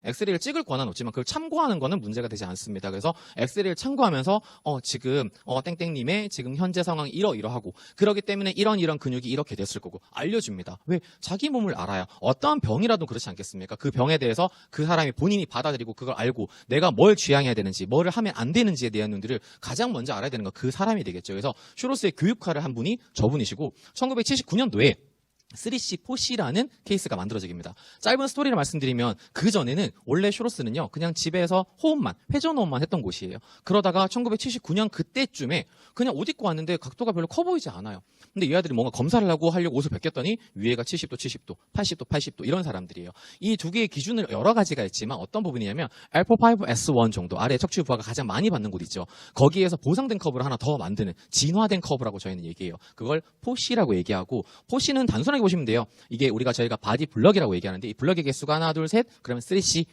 엑스레이를 찍을 권한은 없지만 그걸 참고하는 거는 문제가 되지 않습니다. 그래서 엑스레이를 참고하면서 지금 땡땡님의 지금 현재 상황이 이러이러하고 그러기 때문에 이런 근육이 이렇게 됐을 거고 알려줍니다. 왜? 자기 몸을 알아야 어떠한 병이라도 그렇지 않겠습니까? 그 병에 대해서 그 사람이 본인이 받아들이고 그걸 알고 내가 뭘 취향해야 되는지 뭐를 하면 안 되는지에 대한 내용들을 가장 먼저 알아야 되는 건 그 사람이 되겠죠. 그래서 슈로스의 교육화를 한 분이 저분이시고 1979년도에 3C, 4C라는 케이스가 만들어지게 됩니다. 짧은 스토리를 말씀드리면 그 전에는 원래 슈로스는요 그냥 집에서 호흡만, 회전호흡만 했던 곳이에요. 그러다가 1979년 그때쯤에 그냥 옷 입고 왔는데 각도가 별로 커 보이지 않아요. 근데 이 아들이 뭔가 검사를 하려고 옷을 벗겼더니 위에가 70도, 70도, 80도, 80도 이런 사람들이에요. 이 두 개의 기준은 여러 가지가 있지만 어떤 부분이냐면 L4-5S1 정도 아래 척추 부하가 가장 많이 받는 곳 있죠. 거기에서 보상된 커브를 하나 더 만드는 진화된 커브라고 저희는 얘기해요. 그걸 4C라고 얘기하고 4C는 단순하게 보시면 돼요. 이게 저희가 바디 블럭이라고 얘기하는데 이 블럭의 개수가 하나, 둘, 셋 그러면 3C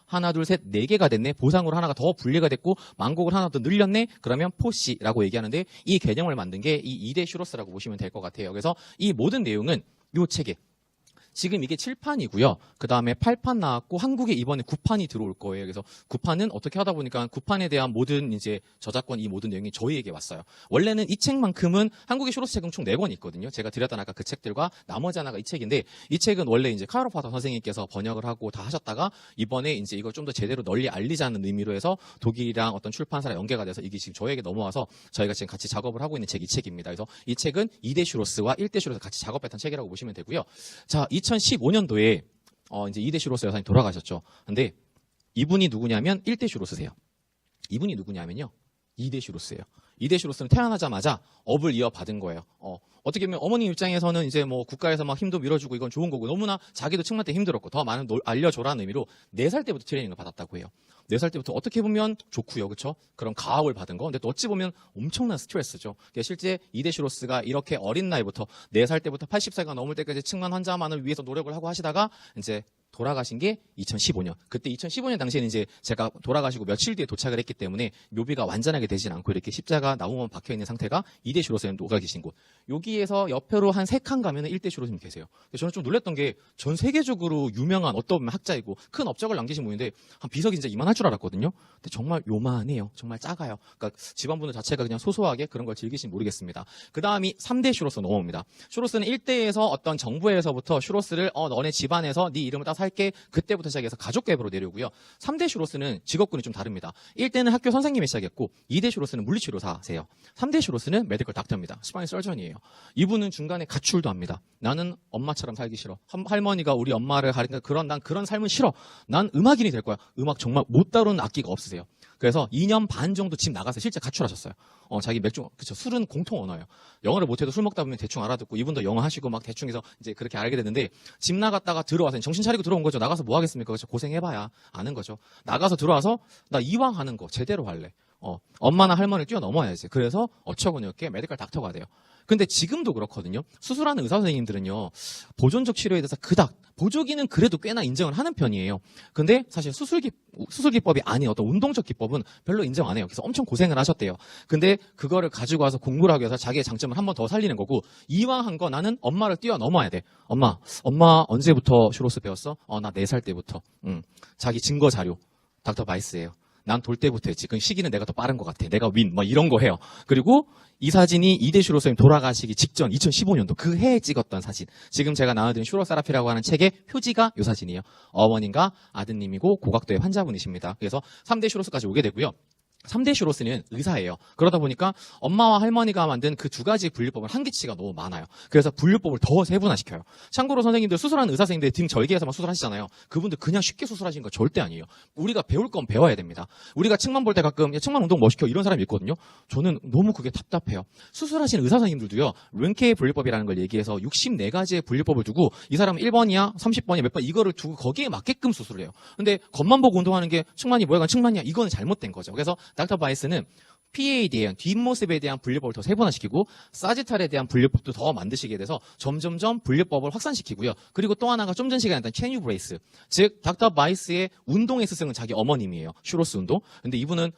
하나, 둘, 셋 4개가 됐네. 보상으로 하나가 더 분리가 됐고 만곡을 하나 더 늘렸네. 그러면 4C라고 얘기하는데 이 개념을 만든 게 이 2대 슈로스라고 보시면 될 것 같아요. 그래서 이 모든 내용은 이 책에 지금 이게 7판이고요. 그 다음에 8판 나왔고 한국에 이번에 9판이 들어올 거예요. 그래서 9판은 어떻게 하다 보니까 9판에 대한 모든 이제 저작권 이 모든 내용이 저희에게 왔어요. 원래는 이 책만큼은 한국의 슈로스 책은 총 4권 있거든요. 제가 드렸던 아까 그 책들과 나머지 하나가 이 책인데 이 책은 원래 이제 카이로파터 선생님께서 번역을 하고 다 하셨다가 이번에 이제 이걸 좀 더 제대로 널리 알리자는 의미로 해서 독일이랑 어떤 출판사랑 연계가 돼서 이게 지금 저에게 넘어와서 저희가 지금 같이 작업을 하고 있는 책이 이 책입니다. 그래서 이 책은 2대 슈로스와 1대 슈로스 같이 작업했던 책이라고 보시면 되고요. 자, 2015년도에 이제 2대 슈로스 여사님 돌아가셨죠. 근데 이분이 누구냐면 1대 슈로스세요. 이분이 누구냐면요. 2대 슈로스예요. 2대 슈로스는 태어나자마자 업을 이어받은 거예요. 어떻게 보면 어머님 입장에서는 이제 뭐 국가에서 막 힘도 밀어주고 이건 좋은 거고 너무나 자기도 측만 때 힘들었고 더 많은 알려줘라는 의미로 4살 때부터 트레이닝을 받았다고 해요. 4살 때부터 어떻게 보면 좋고요. 그렇죠? 그런 가학을 받은 거. 근데 또 어찌 보면 엄청난 스트레스죠. 실제 2대 슈로스가 이렇게 어린 나이부터 4살 때부터 80세가 넘을 때까지 측만 환자만을 위해서 노력을 하고 하시다가 이제 돌아가신 게 2015년. 그때 2015년 당시에는 이제 제가 돌아가시고 며칠 뒤에 도착을 했기 때문에 묘비가 완전하게 되진 않고 이렇게 십자가 나무만 박혀 있는 상태가 2대 슈로스님 녹아 계신 곳. 여기에서 옆으로 한 3칸 가면은 1대 슈로스님 계세요. 저는 좀 놀랐던 게 전 세계적으로 유명한 어떤 학자이고 큰 업적을 남기신 분인데 한 비석이 진짜 이만할 줄 알았거든요. 근데 정말 요만해요. 정말 작아요. 그러니까 집안분들 자체가 그냥 소소하게 그런 걸 즐기시면 모르겠습니다. 그 다음이 3대 슈로스 넘어옵니다. 슈로스는 1대에서 어떤 정부에서부터 슈로스를 너네 집안에서 네 이름을 따서 할게 그때부터 시작해서 가족계급으로 내려오고요. 3대 슈로스는 직업군이 좀 다릅니다. 1대는 학교 선생님이 시작했고 2대 슈로스는 물리치료사세요. 3대 슈로스는 메디컬 닥터입니다. 스파인 서전이에요. 이분은 중간에 가출도 합니다. 나는 엄마처럼 살기 싫어. 할머니가 우리 엄마를 가리니까 난 그런 삶은 싫어. 난 음악인이 될 거야. 음악 정말 못 다루는 악기가 없으세요. 그래서 2년 반 정도 집 나가서 실제 가출하셨어요. 자기 맥주, 그쵸. 술은 공통 언어예요. 영어를 못해도 술 먹다 보면 대충 알아듣고 이분도 영어 하시고 막 대충 해서 이제 그렇게 알게 됐는데 집 나갔다가 들어와서 정신 차리고 들어온 거죠. 나가서 뭐 하겠습니까? 그렇죠. 고생해봐야 아는 거죠. 나가서 들어와서 나 이왕 하는 거 제대로 할래. 엄마나 할머니를 뛰어넘어야지. 그래서 어처구니없게 메디컬 닥터가 돼요. 근데 지금도 그렇거든요. 수술하는 의사 선생님들은요. 보존적 치료에 대해서 그닥 보조기는 그래도 꽤나 인정을 하는 편이에요. 근데 사실 수술 기법이 아닌 어떤 운동적 기법은 별로 인정 안 해요. 그래서 엄청 고생을 하셨대요. 근데 그거를 가지고 와서 공부를 하기 위해서 자기의 장점을 한 번 더 살리는 거고 이왕 한 거 나는 엄마를 뛰어넘어야 돼. 엄마 언제부터 슈로스 배웠어? 나 4살 때부터. 자기 증거 자료 닥터 바이스예요. 난 돌 때부터 했지. 그 시기는 내가 더 빠른 것 같아. 내가 이런 거 해요. 그리고 이 사진이 2대 슈로스님 돌아가시기 직전 2015년도 그 해에 찍었던 사진. 지금 제가 나눠드린 슈로세라피라고 하는 책의 표지가 이 사진이에요. 어머님과 아드님이고 고각도의 환자분이십니다. 그래서 3대 슈로스까지 오게 되고요. 3대 슈로스는 의사예요. 그러다 보니까 엄마와 할머니가 만든 그 2가지 분류법은 한계치가 너무 많아요. 그래서 분류법을 더 세분화시켜요. 참고로 선생님들 수술하는 의사 선생님들 등 절개해서만 수술하시잖아요. 그분들 그냥 쉽게 수술하시는 거 절대 아니에요. 우리가 배울 건 배워야 됩니다. 우리가 측만 볼 때 가끔 측만 운동 뭐 시켜 이런 사람이 있거든요. 저는 너무 그게 답답해요. 수술하시는 의사 선생님들도요. 른케의 분류법이라는 걸 얘기해서 64가지의 분류법을 두고 이 사람은 1번이야 30번이야 몇 번 이거를 두고 거기에 맞게끔 수술을 해요. 근데 겉만 보고 운동하는 게 측만이 뭐야 측만이야 이거는 잘못된 거죠. 그래서 닥터 바이스는 PA에 대한 뒷모습에 대한 분류법을 더 세분화시키고 사지탈에 대한 분류법도 더 만드시게 돼서 점점점 분류법을 확산시키고요. 그리고 또 하나가 좀 전 시간에 했던 캐뉴 브레이스, 즉 닥터 바이스의 운동의 스승은 자기 어머님이에요. 슈로스 운동. 근데 이분은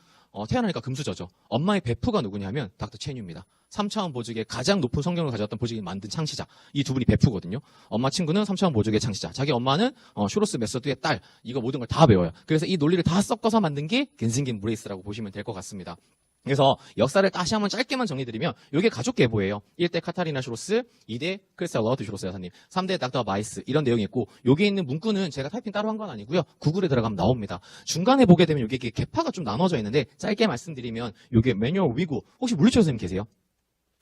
태어나니까 금수저죠. 엄마의 베프가 누구냐면 닥터 체뉴입니다. 3차원 보조개 가장 높은 성경을 가져왔던 보조개 만든 창시자. 이 두 분이 베프거든요. 엄마 친구는 3차원 보조개 창시자. 자기 엄마는 슈로스 메소드의 딸. 이거 모든 걸 다 배워요. 그래서 이 논리를 다 섞어서 만든 게 겐싱긴 브레이스라고 보시면 될 것 같습니다. 그래서 역사를 다시 한번 짧게만 정리드리면 이게 가족 계보예요. 1대 카타리나 슈로스, 2대 크리스탈 러드 슈로스 여사님, 3대 닥터 바이스 이런 내용이 있고 여기에 있는 문구는 제가 타이핑 따로 한 건 아니고요. 구글에 들어가면 나옵니다. 중간에 보게 되면 이게 계파가 좀 나눠져 있는데 짧게 말씀드리면 이게 매뉴얼 위구 혹시 물리쳐 선생님 계세요?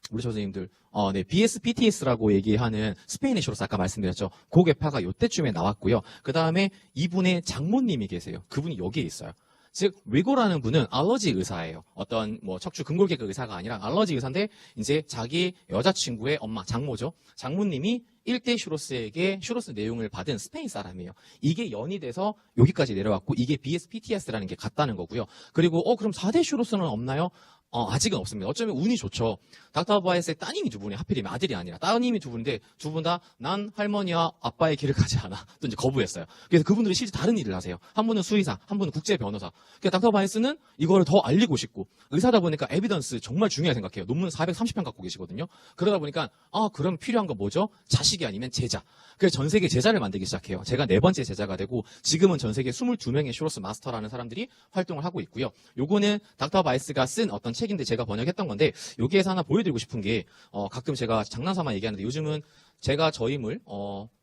물리쳐 선생님들 네, BSPTS라고 얘기하는 스페인의 슈로스 아까 말씀드렸죠. 그 계파가 요때쯤에 나왔고요. 그 다음에 이분의 장모님이 계세요. 그분이 여기에 있어요. 즉 위고라는 분은 알러지 의사예요. 어떤 뭐 척추 근골개그 의사가 아니라 알러지 의사인데 이제 자기 여자친구의 엄마 장모죠. 장모님이 1대 슈로스에게 슈로스 내용을 받은 스페인 사람이에요. 이게 연이 돼서 여기까지 내려왔고 이게 BSPTS라는 게 같다는 거고요. 그리고 그럼 4대 슈로스는 없나요? 아직은 없습니다. 어쩌면 운이 좋죠. 닥터 바이스의 따님이 두 분이 하필이면 아들이 아니라 따님이 두 분인데 두 분 다 난 할머니와 아빠의 길을 가지 않아. 또 이제 거부했어요. 그래서 그분들이 실제 다른 일을 하세요. 한 분은 수의사, 한 분은 국제 변호사. 그러니까 닥터 바이스는 이걸 더 알리고 싶고 의사다 보니까 에비던스 정말 중요하게 생각해요. 논문 430편 갖고 계시거든요. 그러다 보니까 그럼 필요한 거 뭐죠? 자식이 아니면 제자. 그래서 전 세계 제자를 만들기 시작해요. 제가 4번째 제자가 되고 지금은 전 세계 22명의 슈로스 마스터라는 사람들이 활동을 하고 있고요. 요거는 닥터 바이스가 쓴 어떤 책인데 제가 번역했던 건데 여기에서 하나 보여드리고 싶은 게 가끔 제가 장난삼아 얘기하는데 요즘은 제가 저 힘을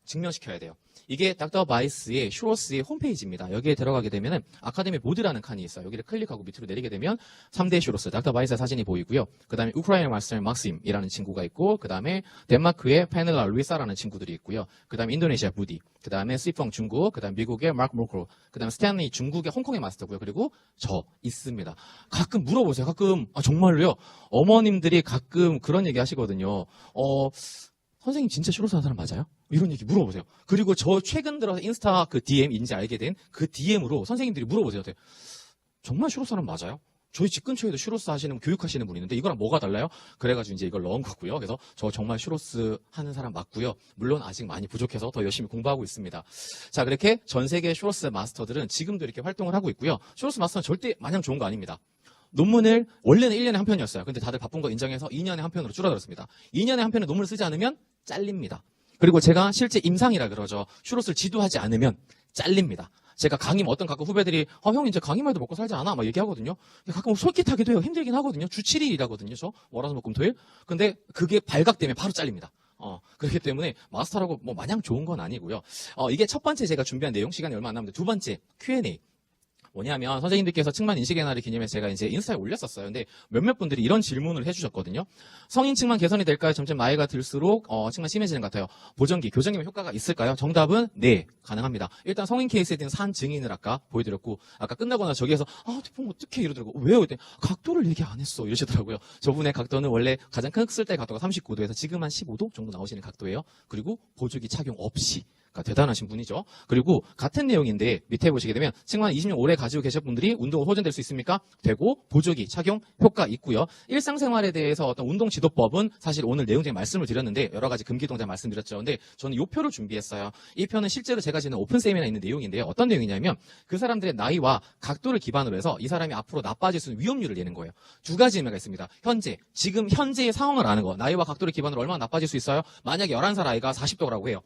증명시켜야 돼요. 이게 닥터 바이스의 슈로스의 홈페이지입니다. 여기에 들어가게 되면은 아카데미 보드라는 칸이 있어요. 여기를 클릭하고 밑으로 내리게 되면 3대 슈로스 닥터 바이스의 사진이 보이고요. 그 다음에 우크라이나 마스터 막심이라는 친구가 있고 그 다음에 덴마크의 페넬라 루이사라는 친구들이 있고요. 그 다음에 인도네시아 부디, 그 다음에 스위펑 중국, 그 다음에 미국의 마크 모크로, 그 다음에 스탠리 중국의 홍콩의 마스터고요. 그리고 저 있습니다. 가끔 물어보세요. 가끔 정말로요. 어머님들이 가끔 그런 얘기 하시거든요. 선생님 진짜 슈로스 하는 사람 맞아요? 이런 얘기 물어보세요. 그리고 저 최근 들어서 인스타 그 DM인지 알게 된 그 DM으로 선생님들이 물어보세요. 정말 슈로스 하는 맞아요? 저희 집 근처에도 슈로스 하시는 교육하시는 분이 있는데 이거랑 뭐가 달라요? 그래가지고 이제 이걸 넣은 거고요. 그래서 저 정말 슈로스 하는 사람 맞고요. 물론 아직 많이 부족해서 더 열심히 공부하고 있습니다. 자, 그렇게 전 세계 슈로스 마스터들은 지금도 이렇게 활동을 하고 있고요. 슈로스 마스터는 절대 마냥 좋은 거 아닙니다. 논문을 원래는 1년에 한 편이었어요. 근데 다들 바쁜 거 인정해서 2년에 한 편으로 줄어들었습니다. 2년에 한 편의 논문을 쓰지 않으면 잘립니다. 그리고 제가 실제 임상이라 그러죠. 슈로스를 지도하지 않으면 잘립니다. 제가 강의면 어떤 가끔 후배들이 형 이제 강의만 해도 먹고 살지 않아? 막 얘기하거든요. 가끔 솔깃하기도 해요. 힘들긴 하거든요. 주 7일이라거든요. 저 월화수목금토일. 근데 그게 발각되면 바로 잘립니다. 그렇기 때문에 마스터라고 뭐 마냥 좋은 건 아니고요. 이게 첫 번째 제가 준비한 내용, 시간이 얼마 안 남는데 두 번째 Q&A. 뭐냐면 선생님들께서 측만 인식의 날을 기념해서 제가 이제 인스타에 올렸었어요. 근데 몇몇 분들이 이런 질문을 해주셨거든요. 성인 측만 개선이 될까요? 점점 나이가 들수록 측만 심해지는 것 같아요. 보정기, 교정기면 효과가 있을까요? 정답은 네, 가능합니다. 일단 성인 케이스에 대한 산 증인을 아까 보여드렸고 아까 끝나고 나서 저기에서 태풍 어떻게 이러더라고. 왜요? 그랬더니 각도를 얘기 안 했어 이러시더라고요. 저분의 각도는 원래 가장 큰 쓸 때 각도가 39도에서 지금 한 15도 정도 나오시는 각도예요. 그리고 보조기 착용 없이. 대단하신 분이죠. 그리고 같은 내용인데 밑에 보시게 되면 측만 20년 오래 가지고 계신 분들이 운동을 호전될 수 있습니까? 되고 보조기 착용 효과 있고요. 일상생활에 대해서 어떤 운동 지도법은 사실 오늘 내용 중에 말씀을 드렸는데 여러 가지 금기 동작 말씀드렸죠. 근데 저는 이 표를 준비했어요. 이 표는 실제로 제가 지는 오픈 세미나에 있는 내용인데요. 어떤 내용이냐면 그 사람들의 나이와 각도를 기반으로 해서 이 사람이 앞으로 나빠질 수 있는 위험률을 내는 거예요. 두 가지 의미가 있습니다. 지금 현재의 상황을 아는 거. 나이와 각도를 기반으로 얼마나 나빠질 수 있어요? 만약에 11살 아이가 40도라고 해요.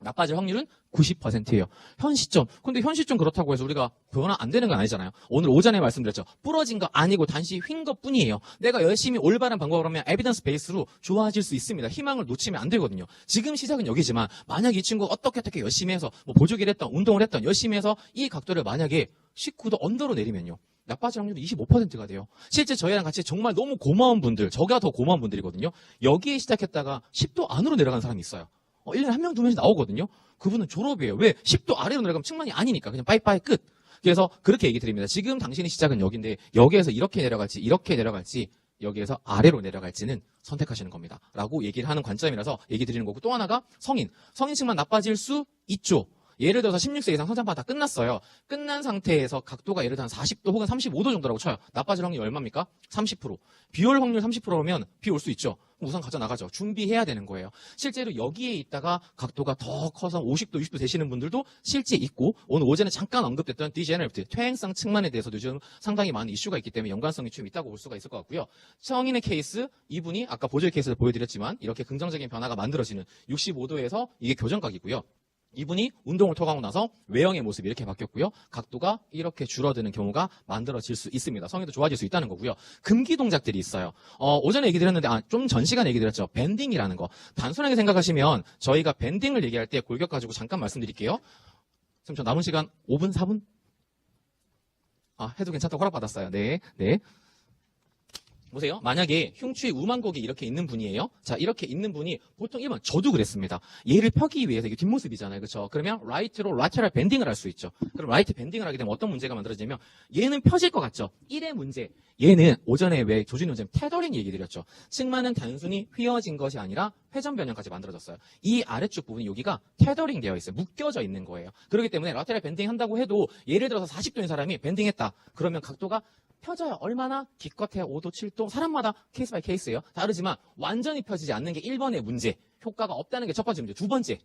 나빠질 확률은 90%예요. 현 시점. 근데 현 시점 그렇다고 해서 우리가 변화 안 되는 건 아니잖아요. 오늘 오전에 말씀드렸죠. 부러진 거 아니고 단지 휜 것 뿐이에요. 내가 열심히 올바른 방법을 하면 에비던스 베이스로 좋아질 수 있습니다. 희망을 놓치면 안 되거든요. 지금 시작은 여기지만 만약 이 친구가 어떻게 열심히 해서 뭐 보조기를 했던 운동을 했던 열심히 해서 이 각도를 만약에 19도 언더로 내리면요. 나빠질 확률이 25%가 돼요. 실제 저희랑 같이 정말 너무 고마운 분들, 저가 더 고마운 분들이거든요. 여기에 시작했다가 10도 안으로 내려간 사람이 있어요. 1년에 한 명, 두 명씩 나오거든요. 그분은 졸업이에요. 왜? 10도 아래로 내려가면 측만이 아니니까. 그냥 빠이빠이 끝. 그래서 그렇게 얘기 드립니다. 지금 당신의 시작은 여기인데 여기에서 이렇게 내려갈지 여기에서 아래로 내려갈지는 선택하시는 겁니다. 라고 얘기를 하는 관점이라서 얘기 드리는 거고 또 하나가 성인 측만 나빠질 수 있죠. 예를 들어서 16세 이상 성장판 다 끝났어요. 끝난 상태에서 각도가 예를 들어 한 40도 혹은 35도 정도라고 쳐요. 나빠질 확률이 얼마입니까? 30%. 비 올 확률 30%면 비 올 수 있죠. 우선 가져나가죠. 준비해야 되는 거예요. 실제로 여기에 있다가 각도가 더 커서 50도, 60도 되시는 분들도 실제 있고, 오늘 오전에 잠깐 언급됐던 디제너레이트, 퇴행성 측만에 대해서도 요즘 상당히 많은 이슈가 있기 때문에 연관성이 좀 있다고 볼 수가 있을 것 같고요. 성인의 케이스, 이분이 아까 보조의 케이스를 보여드렸지만 이렇게 긍정적인 변화가 만들어지는 65도에서 이게 교정각이고요. 이분이 운동을 통하고 나서 외형의 모습이 이렇게 바뀌었고요. 각도가 이렇게 줄어드는 경우가 만들어질 수 있습니다. 성의도 좋아질 수 있다는 거고요. 금기 동작들이 있어요. 오전에 얘기 드렸는데 좀 전 시간에 얘기 드렸죠. 밴딩이라는 거. 단순하게 생각하시면 저희가 밴딩을 얘기할 때 골격 가지고 잠깐 말씀드릴게요. 지금 저 남은 시간 5분, 4분? 해도 괜찮다고 허락받았어요. 네. 보세요. 만약에 흉추의 우만곡이 이렇게 있는 분이에요. 자, 이렇게 있는 분이 보통 1번 저도 그랬습니다. 얘를 펴기 위해서 이게 뒷모습이잖아요. 그렇죠? 그러면 라이트로 라테럴 밴딩을 할 수 있죠. 그럼 라이트 밴딩을 하게 되면 어떤 문제가 만들어지냐면 얘는 펴질 것 같죠? 1의 문제. 얘는 오전에 왜 조준이 문제 테더링 얘기 드렸죠. 측만은 단순히 휘어진 것이 아니라 회전 변형까지 만들어졌어요. 이 아래쪽 부분이 여기가 테더링 되어 있어요. 묶여져 있는 거예요. 그렇기 때문에 라테럴 밴딩 한다고 해도 예를 들어서 40도인 사람이 밴딩했다. 그러면 각도가 펴져요. 얼마나? 기껏해야 5도, 7도. 사람마다 케이스 바이 케이스예요. 다르지만 완전히 펴지지 않는 게 1번의 문제. 효과가 없다는 게 첫 번째 문제. 두 번째.